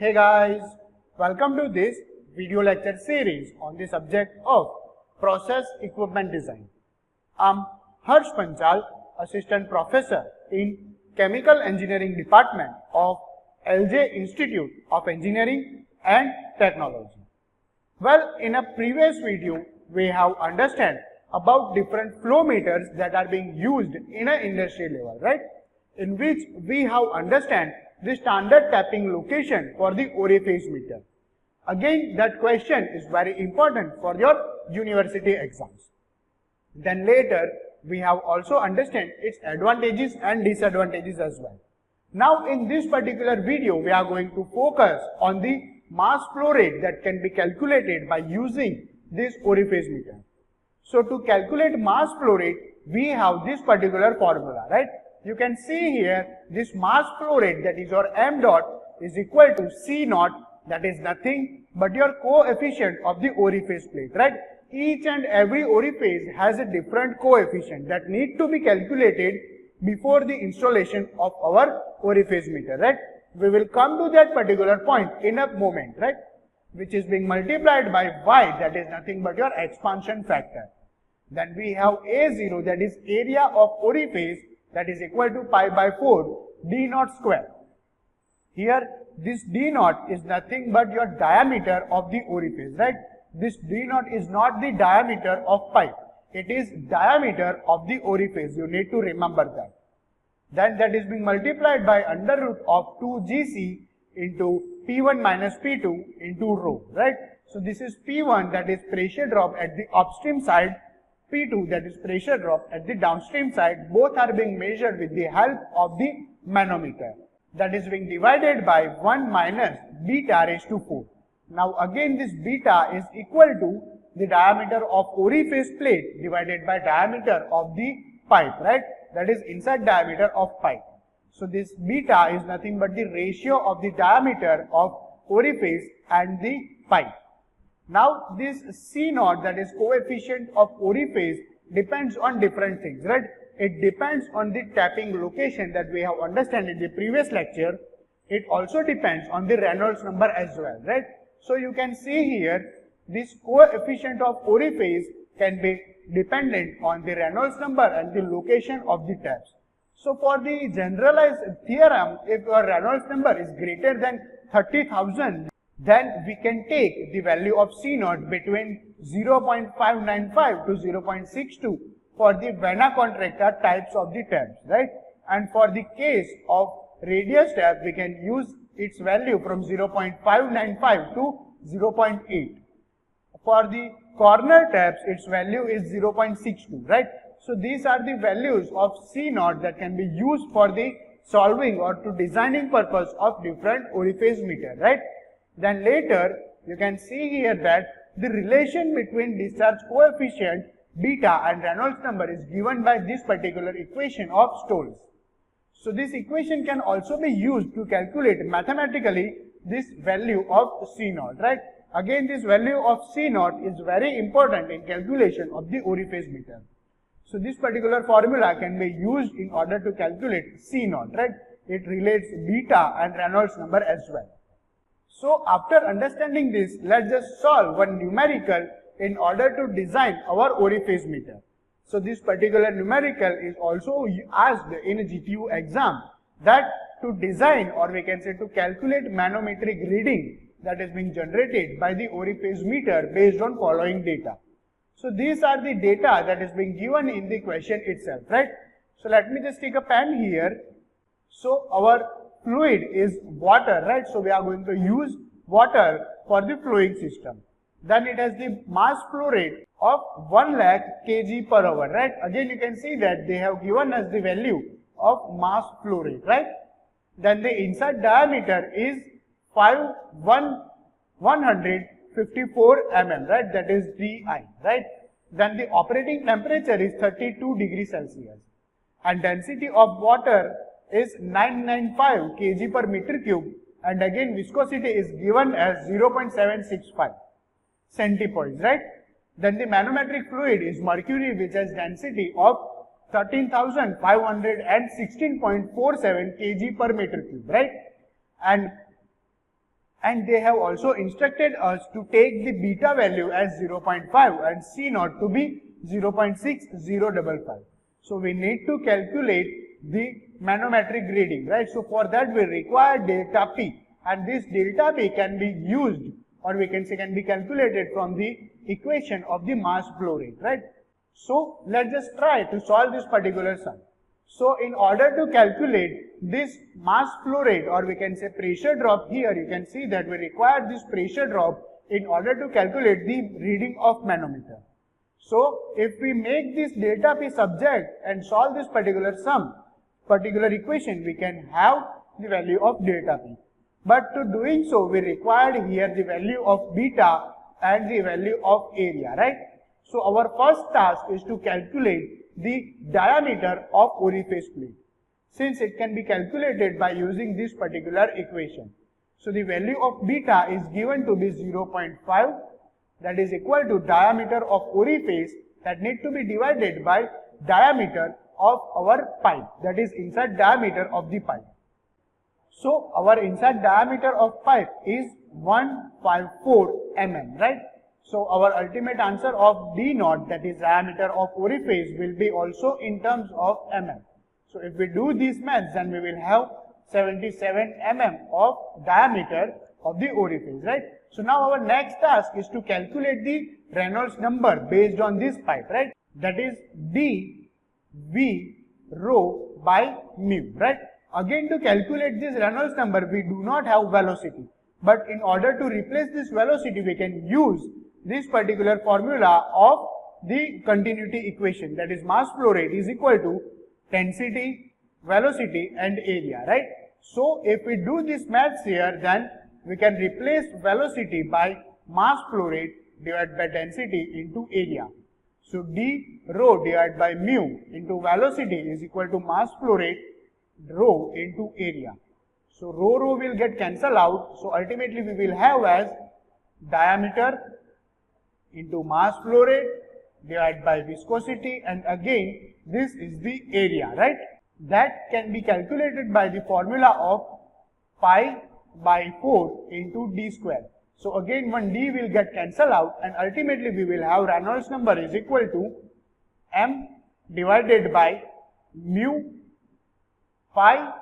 Hey guys, welcome to this video lecture series on the subject of process equipment design. I'm Harsh Panchal, assistant professor in chemical engineering department of LJIET Institute of Engineering and Technology. Well, in a previous video, we have understand about different flow meters that are being used in an industry level, right? In which we have understand the standard tapping location for the orifice meter. Again, that question is very important for your university exams. Then later, we have also understand its advantages and disadvantages as well. Now, in this particular video, we are going to focus on the mass flow rate that can be calculated by using this orifice meter. So, to calculate mass flow rate, we have this particular formula, right? You can see here this mass flow rate, that is your m dot, is equal to c naught, that is nothing but your coefficient of the orifice plate, right? Each and every orifice has a different coefficient that need to be calculated before the installation of our orifice meter, right? We will come to that particular point in a moment, right? Which is being multiplied by y, that is nothing but your expansion factor. Then we have A0, that is area of orifice, that is equal to pi by 4 d naught square. Here this d naught is nothing but your diameter of the orifice, right? This d naught is not the diameter of pipe, it is diameter of the orifice. You need to remember that. Then that is being multiplied by under root of 2gc into P1 minus P2 into rho, right? So this is P1, that is pressure drop at the upstream side, P2, that is pressure drop at the downstream side. Both are being measured with the help of the manometer. That is being divided by 1 minus beta raised to 4. Now again this beta is equal to the diameter of orifice plate divided by diameter of the pipe, right? That is inside diameter of pipe. So this beta is nothing but the ratio of the diameter of orifice and the pipe. Now this C naught, that is coefficient of orifice, depends on different things, right? It depends on the tapping location that we have understood in the previous lecture. It also depends on the Reynolds number as well, right? So you can see here, this coefficient of orifice can be dependent on the Reynolds number and the location of the taps. So for the generalized theorem, if your Reynolds number is greater than 30,000, then we can take the value of C naught between 0.595 to 0.62 for the vena contracta types of the tabs, right? And for the case of radius tab, we can use its value from 0.595 to 0.8. For the corner tabs, its value is 0.62, right? So these are the values of C naught that can be used for the solving or to designing purpose of different orifice meter, right? Then later, you can see here that the relation between discharge coefficient beta and Reynolds number is given by this particular equation of Stolz. So this equation can also be used to calculate mathematically this value of C naught, right? Again, this value of C naught is very important in calculation of the orifice meter. So this particular formula can be used in order to calculate C naught, right? It relates beta and Reynolds number as well. So after understanding this, let's just solve one numerical in order to design our orifice meter. So this particular numerical is also asked in a GTU exam, that to design, or we can say to calculate manometric reading that is being generated by the orifice meter based on following data. So these are the data that is being given in the question itself, right? So let me just take a pen here. So our fluid is water, right? So we are going to use water for the flowing system. Then it has the mass flow rate of 1 lakh kg per hour, right? Again, you can see that they have given us the value of mass flow rate, right? Then the inside diameter is 154 mm, right? That is DI, right? Then the operating temperature is 32 degrees Celsius. And density of water is 995 kg per meter cube, and again viscosity is given as 0.765 centipoise, right? Then the manometric fluid is mercury, which has density of 13,516.47 kg per meter cube, right? And And they have also instructed us to take the beta value as 0.5 and C naught to be 0.6055. So we need to calculate the manometric reading, right? So for that we require delta P, and this delta P can be used, or we can say can be calculated from the equation of the mass flow rate, right? So let's just try to solve this particular sum. So in order to calculate this mass flow rate, or we can say pressure drop, here you can see that we require this pressure drop in order to calculate the reading of manometer. So if we make this delta P subject and solve this particular sum, particular equation, we can have the value of delta P. But to doing so, we required here the value of beta and the value of area, right? So our first task is to calculate the diameter of orifice plate, since it can be calculated by using this particular equation. So the value of beta is given to be 0.5, that is equal to diameter of orifice, that need to be divided by diameter of our pipe, that is inside diameter of the pipe. So our inside diameter of pipe is 154 mm, right? So our ultimate answer of D naught, that is diameter of orifice, will be also in terms of mm. So if we do these maths, then we will have 77 mm of diameter of the orifice, right? So now our next task is to calculate the Reynolds number based on this pipe, right? That is d v rho by mu, right? Again, to calculate this Reynolds number, we do not have velocity, but in order to replace this velocity, we can use this particular formula of the continuity equation, that is mass flow rate is equal to density, velocity and area, right? So if we do this maths here, then we can replace velocity by mass flow rate divided by density into area. So d rho divided by mu into velocity is equal to mass flow rate rho into area. So rho will get cancelled out. So ultimately we will have as diameter into mass flow rate divided by viscosity, and again this is the area, right? That can be calculated by the formula of pi by 4 into d square. So again one d will get cancelled out, and ultimately we will have Reynolds number is equal to m divided by mu, pi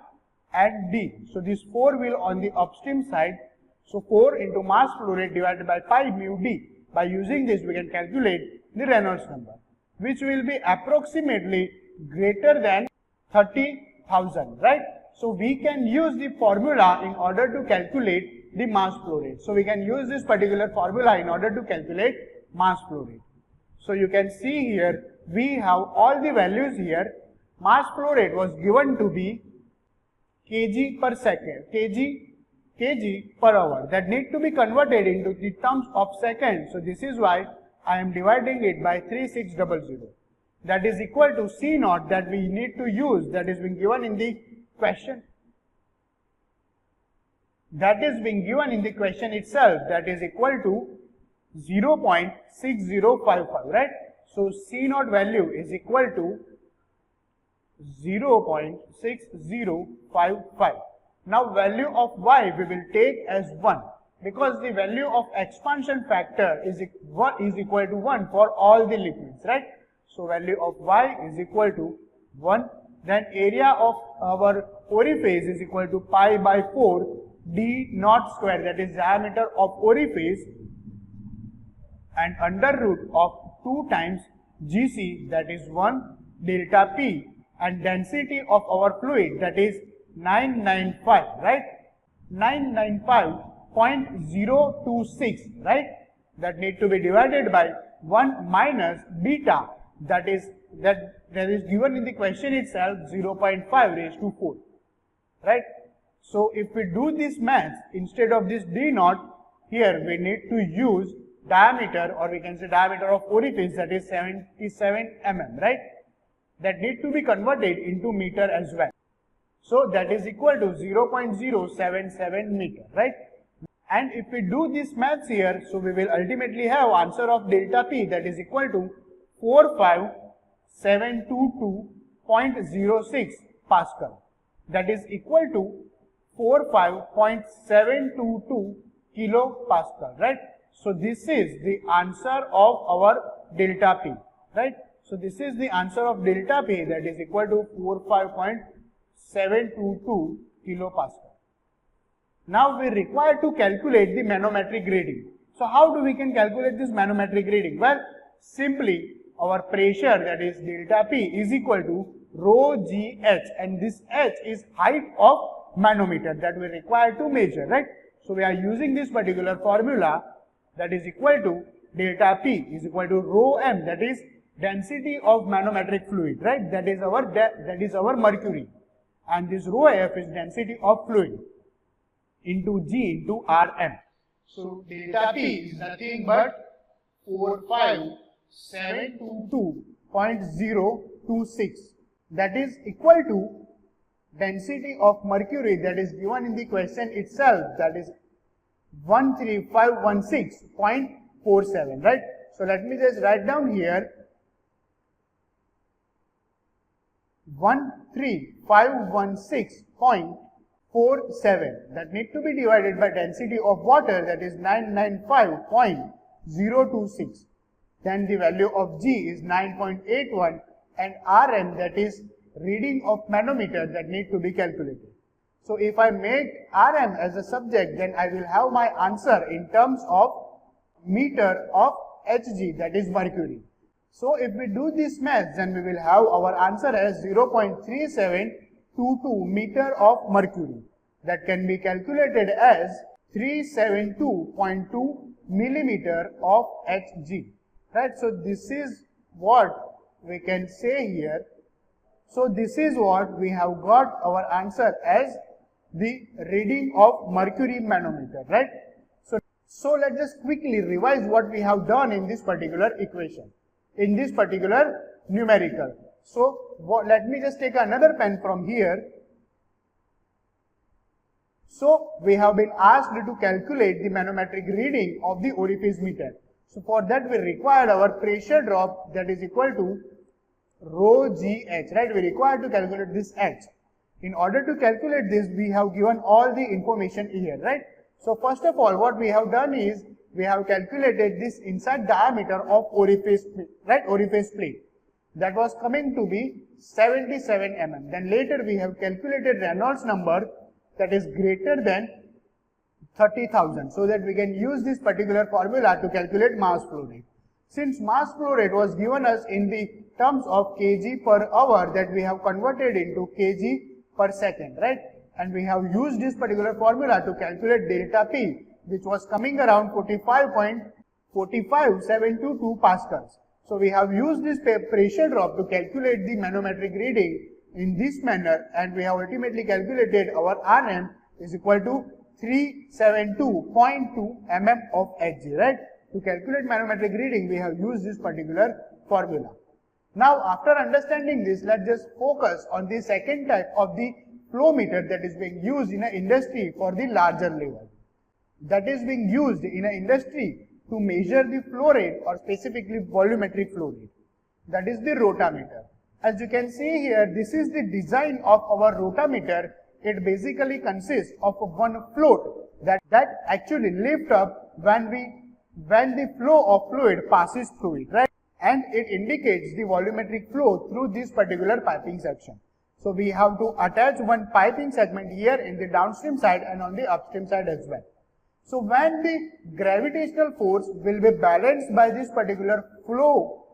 and d. So this 4 will on the upstream side. So 4 into mass flow rate divided by pi mu d. By using this, we can calculate the Reynolds number, which will be approximately greater than 30,000, right? So we can use the formula in order to calculate the mass flow rate. So we can use this particular formula in order to calculate mass flow rate. So you can see here, we have all the values here. Mass flow rate was given to be kg per second, kg per hour, that need to be converted into the terms of seconds. So this is why I am dividing it by 3600. That is equal to C naught, that we need to use, that is being given in the question. That is being given in the question itself, that is equal to 0.6055, right? So C naught value is equal to 0.6055. Now value of y we will take as 1, because the value of expansion factor is equal to 1 for all the liquids, right? So value of y is equal to 1. Then area of our orifice is equal to pi by 4 d naught square, that is diameter of orifice, and under root of 2 times gc, that is 1 delta p, and density of our fluid, that is 995, right? 995.026, right? That need to be divided by 1 minus beta, that is given in the question itself, 0.5 raised to 4, right? So if we do this maths, instead of this d naught, here we need to use diameter, or we can say diameter of orifice, that is 77 mm, right? That need to be converted into meter as well. So that is equal to 0.077 meter, right? And if we do this maths here, so we will ultimately have answer of delta P, that is equal to 45722.06 Pascal. That is equal to 45.722 kilopascal, right? So this is the answer of our delta P, right? So this is the answer of delta P, that is equal to 45.722 kilopascal. Now we require to calculate the manometric reading. So how do we can calculate this manometric reading? Well, simply our pressure, that is delta P, is equal to rho GH, and this H is height of manometer that we require to measure, right? So we are using this particular formula, that is equal to delta P is equal to rho M, that is density of manometric fluid, right? That is our mercury, and this rho F is density of fluid into G into Rm. So delta P is nothing but 45722.026, that is equal to density of mercury that is given in the question itself, that is 13516.47, right? So let me just write down here 13516.47, that need to be divided by density of water, that is 995.026. Then the value of G is 9.81, and Rm, that is reading of manometer, that need to be calculated. So if I make Rm as a subject, then I will have my answer in terms of meter of Hg, that is mercury. So if we do this math, then we will have our answer as 0.3722 meter of mercury, that can be calculated as 372.2 millimeter of Hg, right? So this is what we can say here. So this is what we have got our answer as the reading of mercury manometer, right? So let's just quickly revise what we have done in this particular equation, in this particular numerical. So let me just take another pen from here. So we have been asked to calculate the manometric reading of the orifice meter. So for that we required our pressure drop, that is equal to rho GH, right? We require to calculate this H. In order to calculate this, we have given all the information here, right? So first of all, what we have done is, we have calculated this inside diameter of orifice, right? Orifice plate. That was coming to be 77 mm. Then later we have calculated Reynolds number, that is greater than 30,000, so that we can use this particular formula to calculate mass flow rate. Since mass flow rate was given us in the terms of kg per hour, that we have converted into kg per second, right? And we have used this particular formula to calculate delta P, which was coming around 45.45722 pascals. So we have used this pressure drop to calculate the manometric reading in this manner, and we have ultimately calculated our Rm is equal to 372.2 mm of Hg, right? To calculate manometric reading, we have used this particular formula. Now, after understanding this, let's just focus on the second type of the flow meter that is being used in an industry for the larger level. That is being used in an industry to measure the flow rate, or specifically volumetric flow rate. That is the rotameter. As you can see here, this is the design of our rotameter. It basically consists of one float that actually lifts up when the flow of fluid passes through it, right? And it indicates the volumetric flow through this particular piping section. So we have to attach one piping segment here in the downstream side and on the upstream side as well. So when the gravitational force will be balanced by this particular flow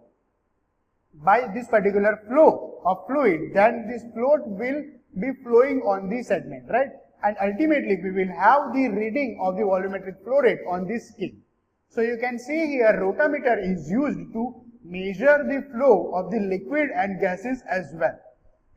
of fluid, then this float will be flowing on this segment, right? And ultimately we will have the reading of the volumetric flow rate on this scale. So you can see here, rotameter is used to measure the flow of the liquid and gases as well.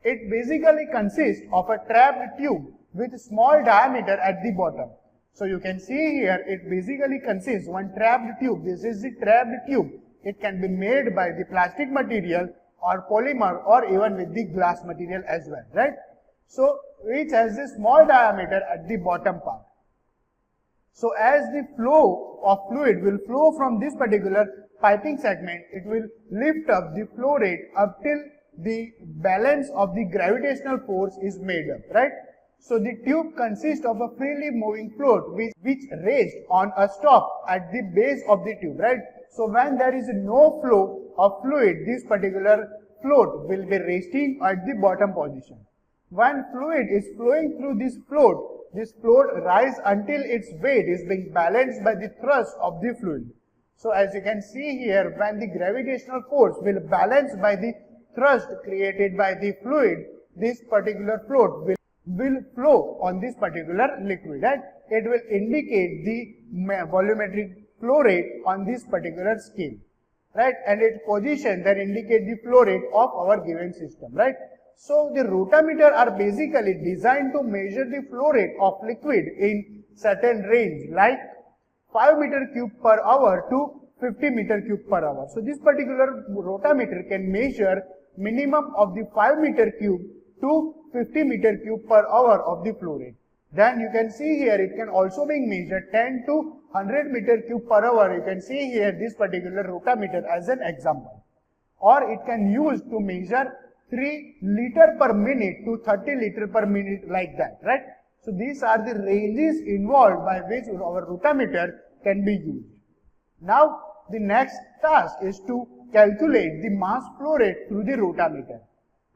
It basically consists of a trapped tube with small diameter at the bottom. So you can see here, it basically consists one trapped tube. This is the trapped tube. It can be made by the plastic material or polymer, or even with the glass material as well, right? So which has a small diameter at the bottom part. So as the flow of fluid will flow from this particular piping segment, it will lift up the flow rate up till the balance of the gravitational force is made up, right? So the tube consists of a freely moving float which rests on a stop at the base of the tube, right? So when there is no flow of fluid, this particular float will be resting at the bottom position. When fluid is flowing through this float rises until its weight is being balanced by the thrust of the fluid. So as you can see here, when the gravitational force will balance by the thrust created by the fluid, this particular float will flow on this particular liquid, and it will indicate the volumetric flow rate on this particular scale, right? And its position then indicate the flow rate of our given system, right? So the rotameter are basically designed to measure the flow rate of liquid in certain range, like 5 meter cube per hour to 50 meter cube per hour. So this particular rotameter can measure minimum of the 5 meter cube to 50 meter cube per hour of the flow rate. Then you can see here it can also be measured 10 to 100 meter cube per hour. You can see here this particular rotameter as an example. Or it can use to measure 3 liter per minute to 30 liter per minute, like that, right? So these are the ranges involved by which our rotameter can be used. Now the next task is to calculate the mass flow rate through the rotameter.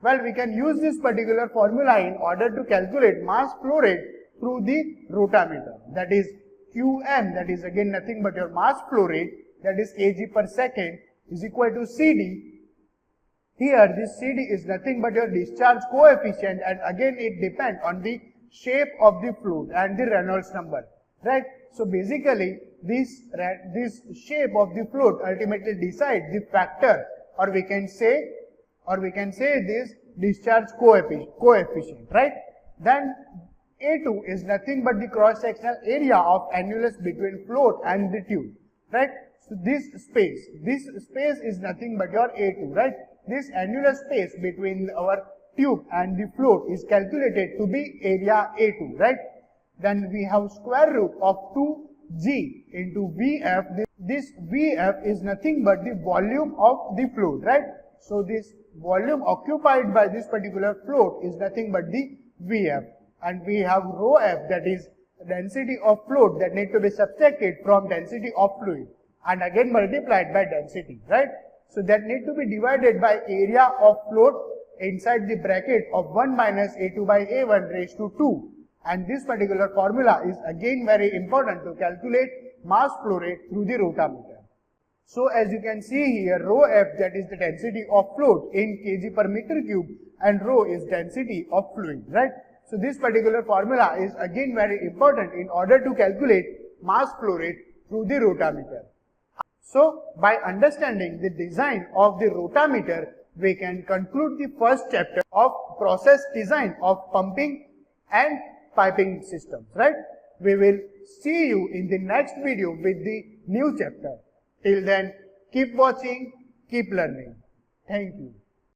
Well, we can use this particular formula in order to calculate mass flow rate through the rotameter. That is Qm, that is again nothing but your mass flow rate, that is kg per second, is equal to Cd. Here this Cd is nothing but your discharge coefficient, and again it depends on the shape of the fluid and the Reynolds number, right? So basically this shape of the fluid ultimately decides the factor, or we can say this discharge coefficient, right? Then A2 is nothing but the cross-sectional area of annulus between float and the tube, right? So this space is nothing but your A2, right? This annulus space between our tube and the float is calculated to be area A2, right? Then we have square root of 2g into Vf. This Vf is nothing but the volume of the fluid, right? So this volume occupied by this particular float is nothing but the Vf. And we have rho f, that is density of fluid, that need to be subtracted from density of fluid and again multiplied by density, right? So that need to be divided by area of float inside the bracket of 1 minus A2 by A1 raised to 2. And this particular formula is again very important to calculate mass flow rate through the rotameter. So as you can see here, rho f, that is the density of fluid in kg per meter cube, and rho is density of fluid, right? So this particular formula is again very important in order to calculate mass flow rate through the rotameter. So by understanding the design of the rotameter, we can conclude the first chapter of process design of pumping and piping systems, right? We will see you in the next video with the new chapter. Till then, keep watching, keep learning. Thank you.